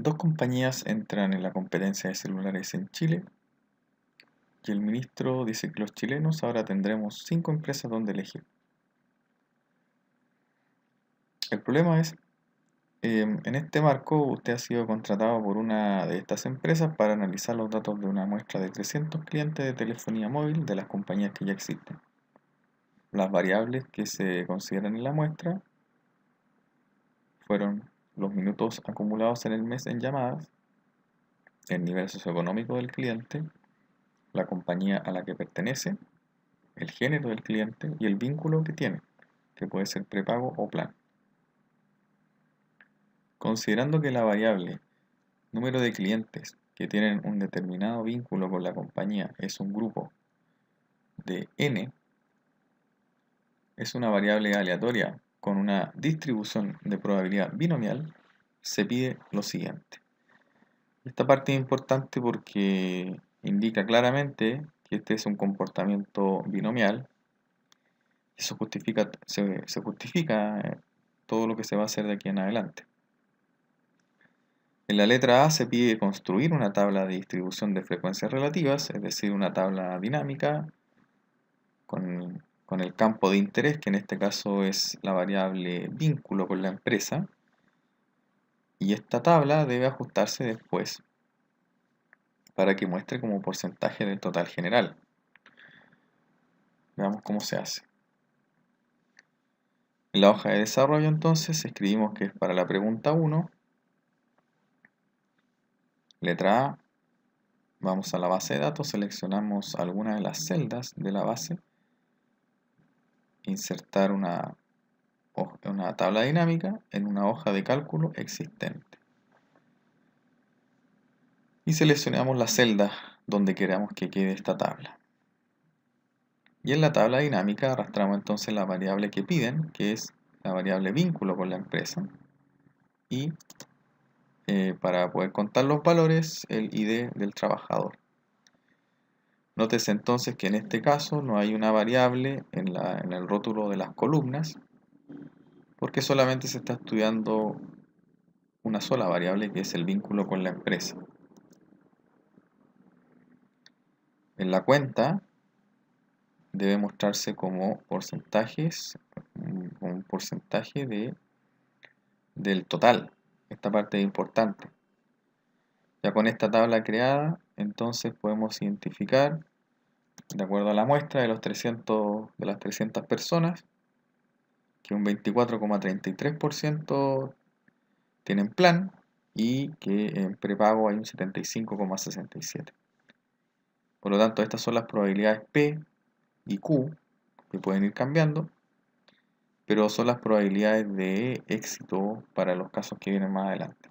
Dos compañías entran en la competencia de celulares en Chile y el ministro dice que los chilenos ahora tendremos 5 empresas donde elegir. El problema es, en este marco usted ha sido contratado por una de estas empresas para analizar los datos de una muestra de 300 clientes de telefonía móvil de las compañías que ya existen. Las variables que se consideran en la muestra fueron los minutos acumulados en el mes en llamadas, el nivel socioeconómico del cliente, la compañía a la que pertenece, el género del cliente y el vínculo que tiene, que puede ser prepago o plan. Considerando que la variable número de clientes que tienen un determinado vínculo con la compañía es un grupo de n, es una variable aleatoria con una distribución de probabilidad binomial, se pide lo siguiente. Esta parte es importante porque indica claramente que este es un comportamiento binomial. Eso se justifica todo lo que se va a hacer de aquí en adelante. En la letra A se pide construir una tabla de distribución de frecuencias relativas, es decir, una tabla dinámica con el campo de interés, que en este caso es la variable vínculo con la empresa, y esta tabla debe ajustarse después para que muestre como porcentaje del total general. Veamos cómo se hace. En la hoja de desarrollo entonces escribimos que es para la pregunta 1, letra A, vamos a la base de datos, seleccionamos alguna de las celdas de la base, insertar una tabla dinámica en una hoja de cálculo existente. Y seleccionamos la celda donde queramos que quede esta tabla. Y en la tabla dinámica arrastramos entonces la variable que piden, que es la variable vínculo con la empresa. Y para poder contar los valores, el ID del trabajador. Nótese entonces que en este caso no hay una variable en el rótulo de las columnas, porque solamente se está estudiando una sola variable, que es el vínculo con la empresa. En la cuenta debe mostrarse como porcentajes, un porcentaje del total. Esta parte es importante. Ya con esta tabla creada, entonces podemos identificar, de acuerdo a la muestra de las 300 personas, que un 24,33% tienen plan y que en prepago hay un 75,67%. Por lo tanto, estas son las probabilidades P y Q, que pueden ir cambiando, pero son las probabilidades de éxito para los casos que vienen más adelante.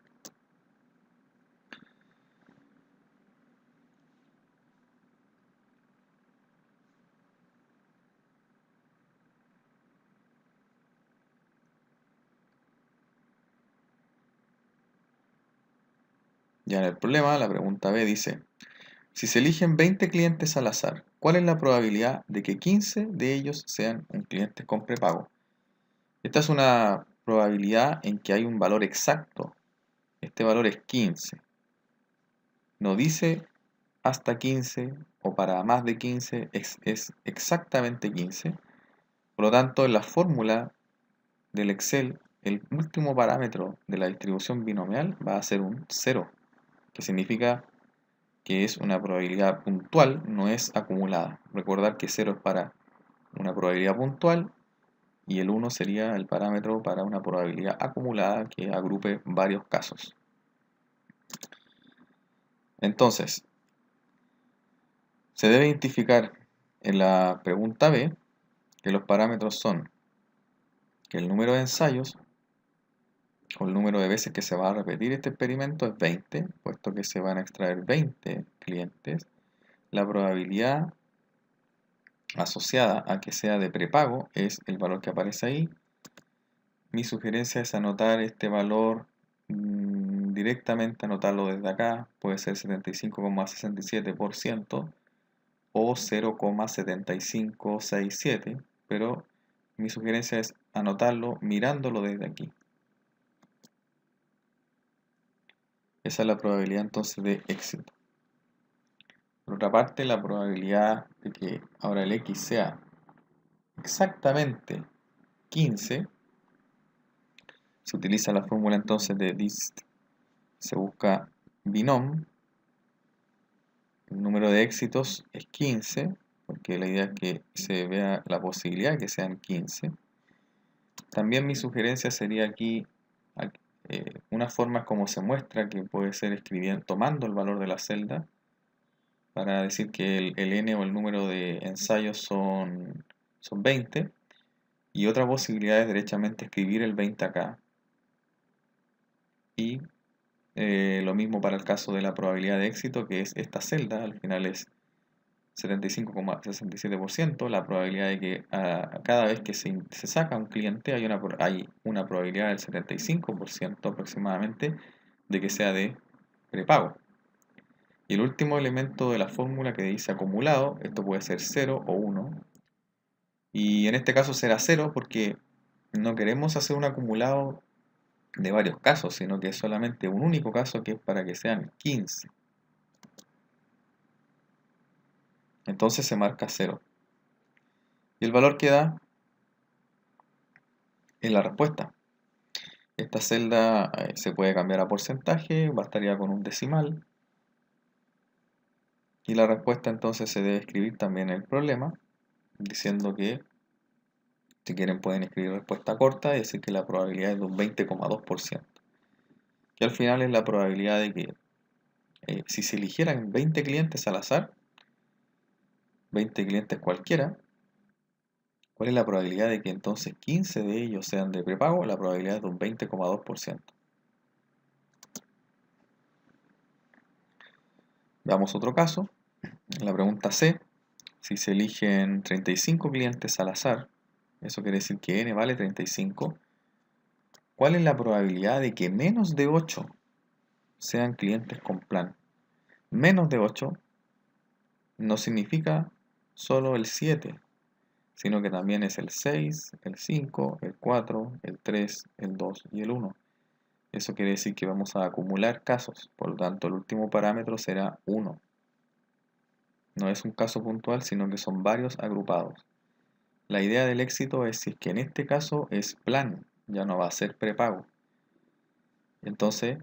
Ya en el problema, la pregunta B dice: si se eligen 20 clientes al azar, ¿cuál es la probabilidad de que 15 de ellos sean un cliente con prepago? Esta es una probabilidad en que hay un valor exacto. Este valor es 15. No dice hasta 15 o para más de 15, es exactamente 15. Por lo tanto, en la fórmula del Excel, el último parámetro de la distribución binomial va a ser un 0, que significa que es una probabilidad puntual, no es acumulada. Recordar que 0 es para una probabilidad puntual y el 1 sería el parámetro para una probabilidad acumulada que agrupe varios casos. Entonces, se debe identificar en la pregunta B que los parámetros son que el número de ensayos o el número de veces que se va a repetir este experimento es 20, puesto que se van a extraer 20 clientes. La probabilidad asociada a que sea de prepago es el valor que aparece ahí. Mi sugerencia es anotar este valor directamente, anotarlo desde acá, puede ser 75,67% o 0,7567, pero mi sugerencia es anotarlo mirándolo desde aquí. Esa es la probabilidad entonces de éxito. Por otra parte, la probabilidad de que ahora el X sea exactamente 15, se utiliza la fórmula entonces de dist. Se busca binom. El número de éxitos es 15, porque la idea es que se vea la posibilidad de que sean 15. También mi sugerencia sería aquí, una forma como se muestra, que puede ser escribiendo, tomando el valor de la celda, para decir que el n o el número de ensayos son 20. Y otra posibilidad es derechamente escribir el 20 acá. Y lo mismo para el caso de la probabilidad de éxito, que es esta celda, al final es 75,67%. La probabilidad de que cada vez que se saca un cliente hay una probabilidad del 75% aproximadamente de que sea de prepago. Y el último elemento de la fórmula que dice acumulado, esto puede ser 0 o 1. Y en este caso será 0 porque no queremos hacer un acumulado de varios casos, sino que es solamente un único caso, que es para que sean 15. Entonces se marca 0. Y el valor que da es la respuesta. Esta celda se puede cambiar a porcentaje, bastaría con un decimal. Y la respuesta entonces se debe escribir también en el problema, diciendo que, si quieren pueden escribir respuesta corta y decir que la probabilidad es de un 20,2%. Que al final es la probabilidad de que si se eligieran 20 clientes al azar, 20 clientes cualquiera, ¿cuál es la probabilidad de que entonces 15 de ellos sean de prepago? La probabilidad es de un 20,2%. Veamos otro caso. En la pregunta C, si se eligen 35 clientes al azar, eso quiere decir que n vale 35, ¿cuál es la probabilidad de que menos de 8 sean clientes con plan? Menos de 8 no significa solo el 7, sino que también es el 6, el 5, el 4, el 3, el 2 y el 1. Eso quiere decir que vamos a acumular casos, por lo tanto el último parámetro será 1. No es un caso puntual, sino que son varios agrupados. La idea del éxito es si es que en este caso es plan, ya no va a ser prepago. Entonces,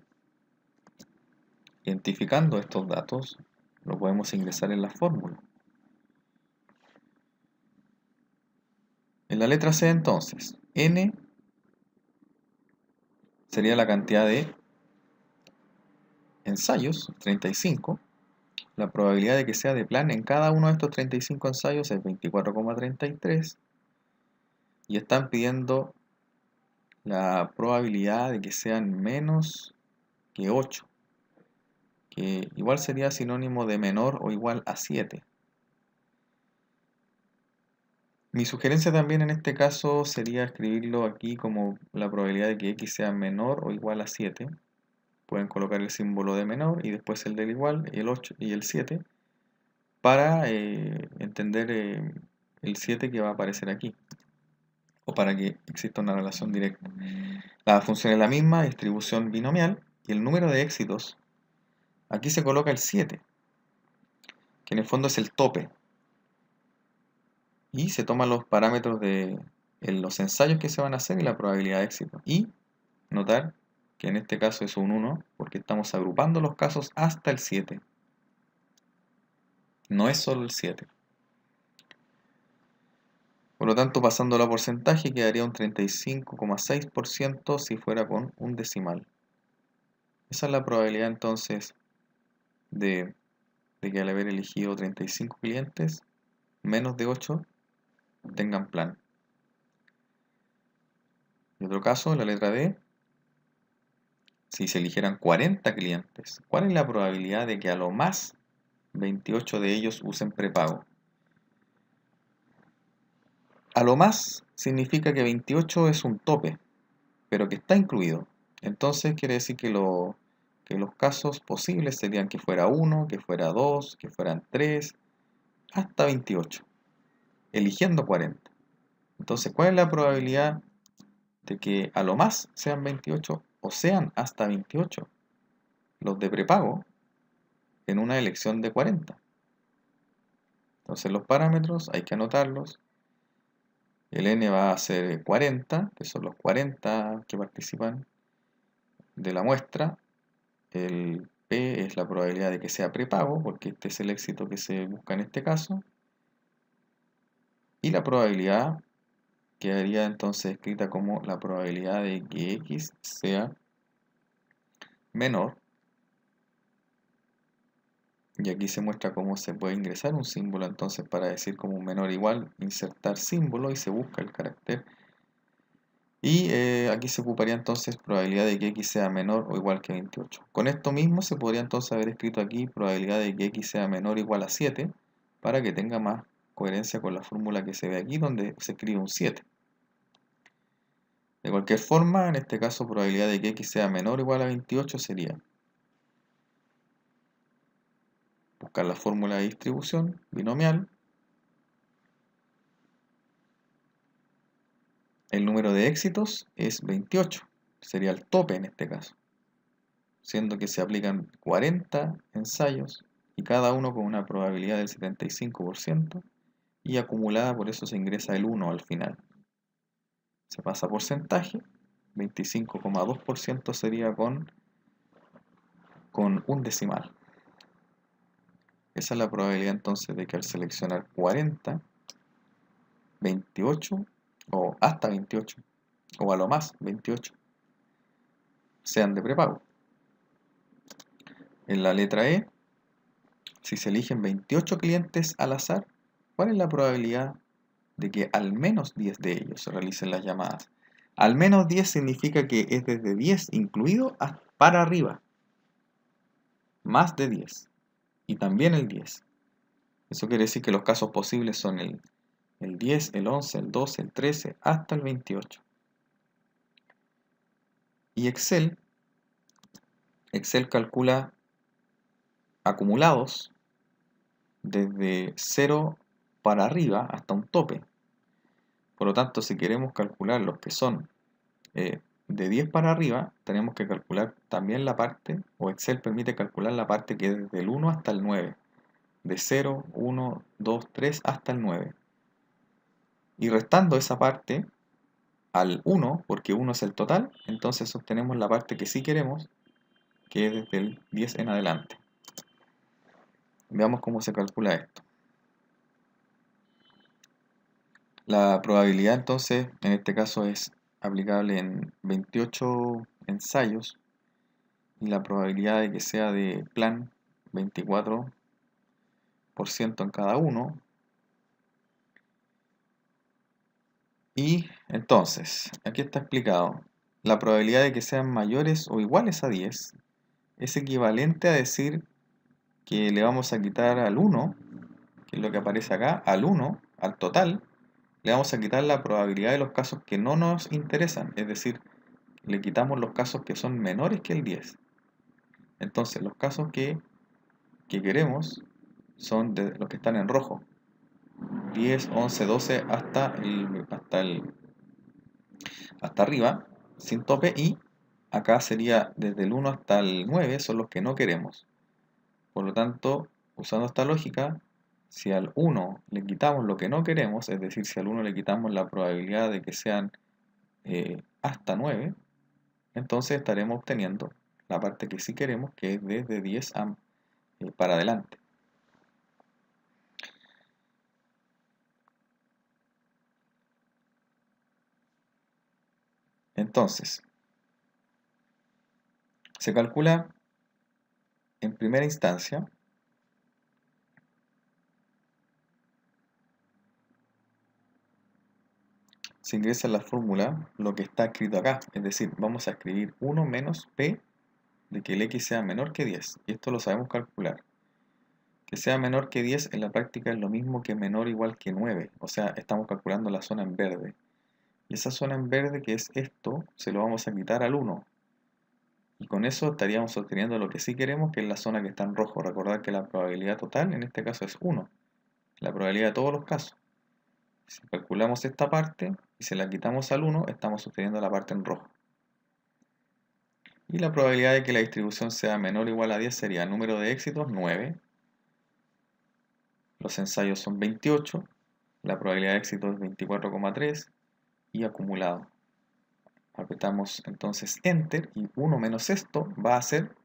identificando estos datos, lo podemos ingresar en la fórmula. En la letra C entonces, n sería la cantidad de ensayos, 35. La probabilidad de que sea de plan en cada uno de estos 35 ensayos es 24,33. Y están pidiendo la probabilidad de que sean menos que 8, que igual sería sinónimo de menor o igual a 7. Mi sugerencia también en este caso sería escribirlo aquí como la probabilidad de que x sea menor o igual a 7. Pueden colocar el símbolo de menor y después el del igual, y el 8 y el 7, para entender el 7 que va a aparecer aquí, o para que exista una relación directa. La función es la misma, distribución binomial, y el número de éxitos, aquí se coloca el 7, que en el fondo es el tope. Y se toman los parámetros de los ensayos que se van a hacer y la probabilidad de éxito. Y notar que en este caso es un 1, porque estamos agrupando los casos hasta el 7. No es solo el 7. Por lo tanto, pasándolo a porcentaje, quedaría un 35,6% si fuera con un decimal. Esa es la probabilidad entonces de que al haber elegido 35 clientes, menos de 8 tengan plan. Y otro caso, la letra D, si se eligieran 40 clientes, ¿cuál es la probabilidad de que a lo más 28 de ellos usen prepago? A lo más significa que 28 es un tope, pero que está incluido. Entonces quiere decir que los casos posibles serían que fuera 1, que fuera 2, que fueran 3, hasta 28, eligiendo 40. Entonces, ¿cuál es la probabilidad de que a lo más sean 28 o sean hasta 28? los de prepago en una elección de 40. Entonces los parámetros hay que anotarlos. El n va a ser 40, que son los 40 que participan de la muestra. El p es la probabilidad de que sea prepago, porque este es el éxito que se busca en este caso. Y la probabilidad quedaría entonces escrita como la probabilidad de que x sea menor. Y aquí se muestra cómo se puede ingresar un símbolo, entonces para decir como un menor igual, insertar símbolo y se busca el carácter. Y aquí se ocuparía entonces probabilidad de que x sea menor o igual que 28. Con esto mismo se podría entonces haber escrito aquí probabilidad de que x sea menor o igual a 7 para que tenga más coherencia con la fórmula que se ve aquí donde se escribe un 7. De cualquier forma, en este caso probabilidad de que x sea menor o igual a 28 sería buscar la fórmula de distribución binomial. El número de éxitos es 28, sería el tope en este caso, siendo que se aplican 40 ensayos y cada uno con una probabilidad del 75% y acumulada, por eso se ingresa el 1 al final. Se pasa a porcentaje, 25,2% sería con un decimal. Esa es la probabilidad entonces de que al seleccionar 40, 28 o hasta 28 o a lo más 28 sean de prepago. En la letra E, si se eligen 28 clientes al azar, ¿cuál es la probabilidad de que al menos 10 de ellos se realicen las llamadas? Al menos 10 significa que es desde 10 incluido para arriba. Más de 10. Y también el 10. Eso quiere decir que los casos posibles son el 10, el 11, el 12, el 13, hasta el 28. Y Excel calcula acumulados desde 0 para arriba hasta un tope. Por lo tanto, si queremos calcular los que son de 10 para arriba, tenemos que calcular también la parte, o Excel permite calcular la parte que es desde el 1 hasta el 9. De 0, 1, 2, 3 hasta el 9. Y restando esa parte al 1, porque 1 es el total, entonces obtenemos la parte que sí queremos, que es desde el 10 en adelante. Veamos cómo se calcula esto. La probabilidad entonces, en este caso, es aplicable en 28 ensayos y la probabilidad de que sea de plan 24% en cada uno. Y entonces, aquí está explicado, la probabilidad de que sean mayores o iguales a 10 es equivalente a decir que le vamos a quitar al 1, que es lo que aparece acá, al 1, al total, le vamos a quitar la probabilidad de los casos que no nos interesan, es decir, le quitamos los casos que son menores que el 10. Entonces, los casos que queremos son de los que están en rojo. 10, 11, 12 hasta arriba, sin tope, y acá sería desde el 1 hasta el 9, son los que no queremos. Por lo tanto, usando esta lógica, si al 1 le quitamos lo que no queremos, es decir, si al 1 le quitamos la probabilidad de que sean hasta 9, entonces estaremos obteniendo la parte que sí queremos, que es desde 10 para adelante. Entonces, se calcula en primera instancia se ingresa en la fórmula lo que está escrito acá, es decir, vamos a escribir 1 menos p de que el x sea menor que 10, y esto lo sabemos calcular. Que sea menor que 10 en la práctica es lo mismo que menor o igual que 9, o sea, estamos calculando la zona en verde. Y esa zona en verde, que es esto, se lo vamos a quitar al 1. Y con eso estaríamos obteniendo lo que sí queremos, que es la zona que está en rojo. Recordad que la probabilidad total en este caso es 1, la probabilidad de todos los casos. Si calculamos esta parte y se la quitamos al 1, estamos obteniendo la parte en rojo. Y la probabilidad de que la distribución sea menor o igual a 10 sería número de éxitos 9. Los ensayos son 28. La probabilidad de éxito es 24,3 y acumulado. Apretamos entonces Enter y 1 menos esto va a ser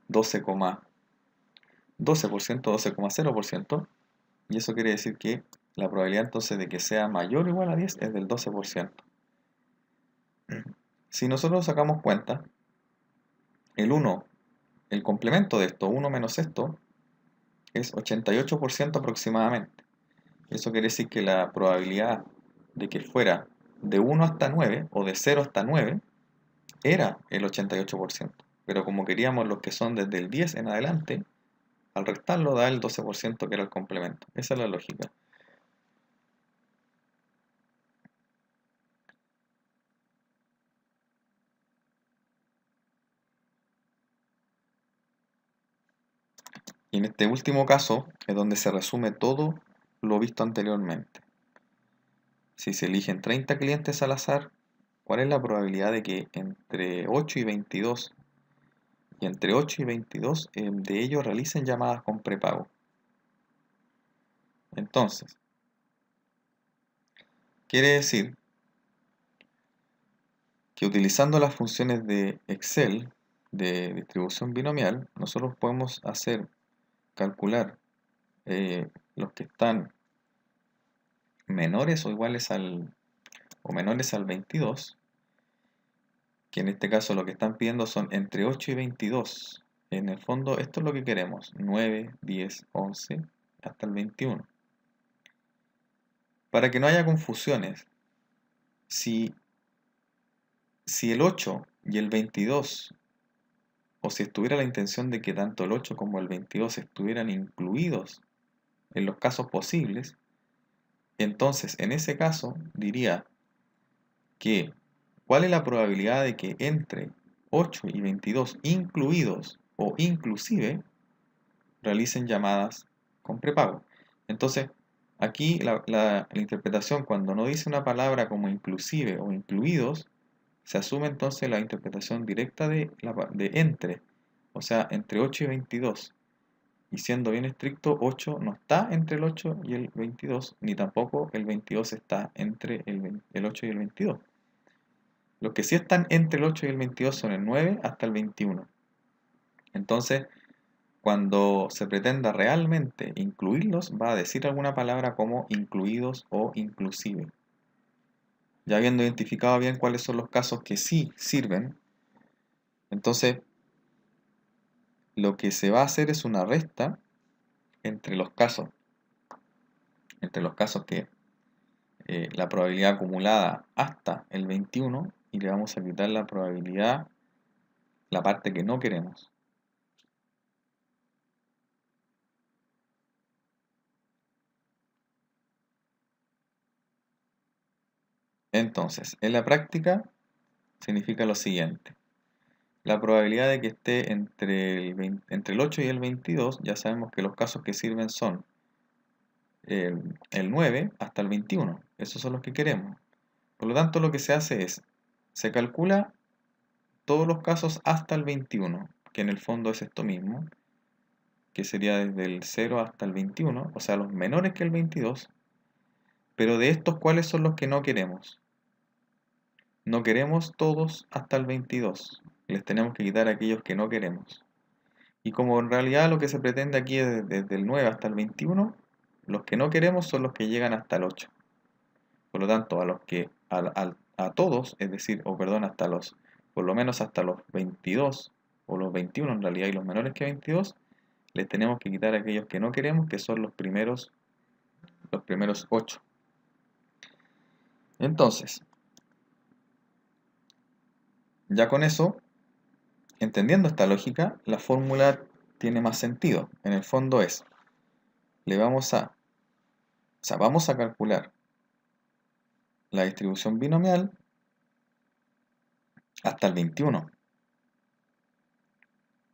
12,12%, 12,0%. Y eso quiere decir que la probabilidad entonces de que sea mayor o igual a 10 es del 12%. Si nosotros sacamos cuenta, el 1, el complemento de esto, 1 menos esto, es 88% aproximadamente. Eso quiere decir que la probabilidad de que fuera de 1 hasta 9 o de 0 hasta 9 era el 88%. Pero como queríamos los que son desde el 10 en adelante, al restarlo da el 12% que era el complemento. Esa es la lógica. Y en este último caso es donde se resume todo lo visto anteriormente. Si se eligen 30 clientes al azar, ¿cuál es la probabilidad de que entre 8 y 22 de ellos realicen llamadas con prepago? Entonces, quiere decir que utilizando las funciones de Excel de distribución binomial, nosotros podemos calcular los que están menores o iguales o menores al 22, que en este caso lo que están pidiendo son entre 8 y 22. En el fondo esto es lo que queremos, 9, 10, 11, hasta el 21. Para que no haya confusiones, si el 8 y el 22, o si estuviera la intención de que tanto el 8 como el 22 estuvieran incluidos en los casos posibles, entonces en ese caso diría que ¿cuál es la probabilidad de que entre 8 y 22 incluidos o inclusive realicen llamadas con prepago? Entonces, aquí la interpretación cuando no dice una palabra como inclusive o incluidos, se asume entonces la interpretación directa de entre, o sea, entre 8 y 22. Y siendo bien estricto, 8 no está entre el 8 y el 22, ni tampoco el 22 está entre el 8 y el 22. Los que sí están entre el 8 y el 22 son el 9 hasta el 21. Entonces, cuando se pretenda realmente incluirlos, va a decir alguna palabra como incluidos o inclusive. Ya habiendo identificado bien cuáles son los casos que sí sirven, entonces lo que se va a hacer es una resta entre los casos que la probabilidad acumulada hasta el 21 y le vamos a quitar la probabilidad, la parte que no queremos. Entonces, en la práctica significa lo siguiente. La probabilidad de que esté entre el 8 y el 22, ya sabemos que los casos que sirven son el 9 hasta el 21. Esos son los que queremos. Por lo tanto, lo que se hace es, se calcula todos los casos hasta el 21, que en el fondo es esto mismo, que sería desde el 0 hasta el 21, o sea, los menores que el 22. Pero de estos, ¿cuáles son los que no queremos? No queremos todos hasta el 22. Les tenemos que quitar aquellos que no queremos. Y como en realidad lo que se pretende aquí es desde el 9 hasta el 21, los que no queremos son los que llegan hasta el 8. Por lo tanto, a los que a todos, es decir, hasta por lo menos hasta los 22 o los 21 en realidad y los menores que 22, les tenemos que quitar aquellos que no queremos, que son los primeros 8. Entonces, ya con eso, entendiendo esta lógica, la fórmula tiene más sentido. En el fondo es, vamos a calcular la distribución binomial hasta el 21,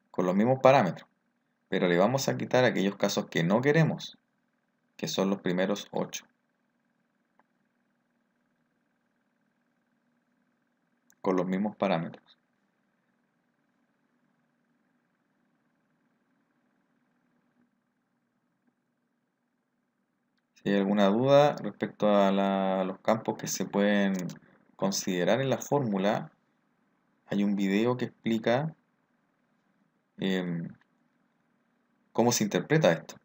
con los mismos parámetros, pero le vamos a quitar aquellos casos que no queremos, que son los primeros 8. con los mismos parámetros. Si hay alguna duda respecto a los campos que se pueden considerar en la fórmula, hay un video que explica em, cómo se interpreta esto.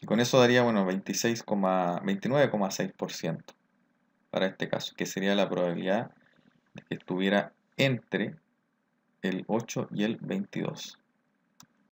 Y con eso daría, bueno, 29,6% para este caso, que sería la probabilidad de que estuviera entre el 8 y el 22.